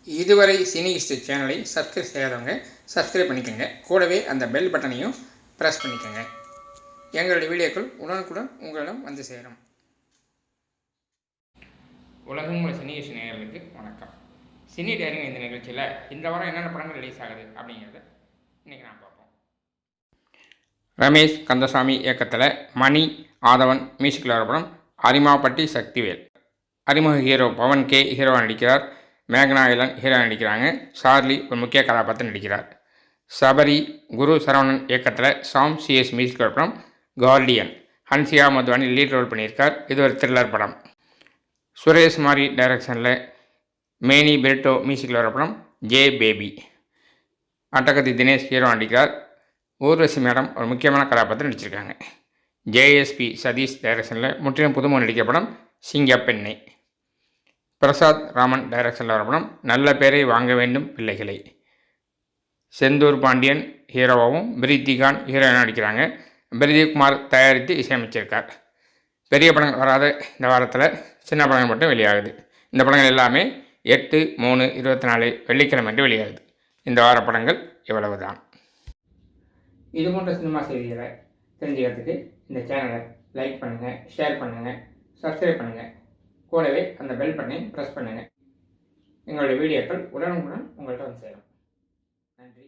இதுவரை cine history சேனலை subscribe செய்யாதவங்க subscribe பண்ணிக்கோங்க. கூடவே அந்த பெல் பட்டனையும் ப்ரெஸ் பண்ணிக்கோங்க. எங்களுடைய வீடியோக்கள் உடனுக்குடன் உங்களிடம் வந்து சேரும். உலகம் உள்ள சினி ஹிஸ்ட்ரி நேயர்களுக்கு வணக்கம். சினி டேரிங் இந்த நிகழ்ச்சியில் இந்த வாரம் என்னென்ன படங்கள் ரிலீஸ் ஆகுது அப்படிங்கிறத இன்றைக்கி நான் பார்ப்போம். ரமேஷ் கந்தசாமி இயக்கத்தில் மணி ஆதவன் மியூசிக்கில் வர படம் அரிமாப்பட்டி சக்திவேல். அறிமுக ஹீரோ பவன் கே ஹீரோவாக நடிக்கிறார். மேகனா இளன் ஹீரோ நடிக்கிறாங்க. சார்லி ஒரு முக்கிய கதாபாத்திரம் நடிக்கிறார். சபரி குரு சரவணன் இயக்கத்தில் சாம் சிஎஸ் மியூசிக் படம் Guardian. Hansika Madhubani lead role பண்ணியிருக்கார். இது ஒரு த்ரில்லர் படம். சுரேஷ் மாரி டைரக்ஷனில் மேனி பெரிட்டோ மியூசிக்கில் வர படம் ஜே பேபி. அட்டகத்தி தினேஷ் ஹீரோ நடிக்கிறார். ஊர்வசி மேடம் ஒரு முக்கியமான கதாபாத்திரம் நடிச்சிருக்காங்க. ஜேஎஸ்பி சதீஷ் டைரக்ஷனில் முற்றிலும் புதுமுக நடிக்க படம் சிங்கப்பெண்ணை. பிரசாத் ராமன் டைரக்ஷனில் வர படம் நல்ல பேரை வாங்க வேண்டும் பிள்ளைகளை. செந்தூர் பாண்டியன் ஹீரோவாகவும் பிரீத்திகான் ஹீரோயினாக நடிக்கிறாங்க. பிரதீப்குமார் தயாரித்து இசையமைச்சிருக்கார். பெரிய படங்கள் வராத இந்த வாரத்தில் சின்ன படங்கள் மட்டும் வெளியாகுது. இந்த படங்கள் எல்லாமே 8/3/24 வெள்ளிக்கிழமை என்று வெளியாகுது. இந்த வார படங்கள் இவ்வளவு தான். இது போன்ற சினிமா செய்திகளை தெரிஞ்சுக்கிறதுக்கு இந்த சேனலை லைக் பண்ணுங்கள், ஷேர் பண்ணுங்கள், சப்ஸ்கிரைப் பண்ணுங்கள். கூடவே அந்த பெல் பட்டனை ப்ரெஸ் பண்ணுங்கள். எங்களுடைய வீடியோக்கள் உடனுக்குடன் உங்கள்கிட்ட வந்து சேரும். நன்றி.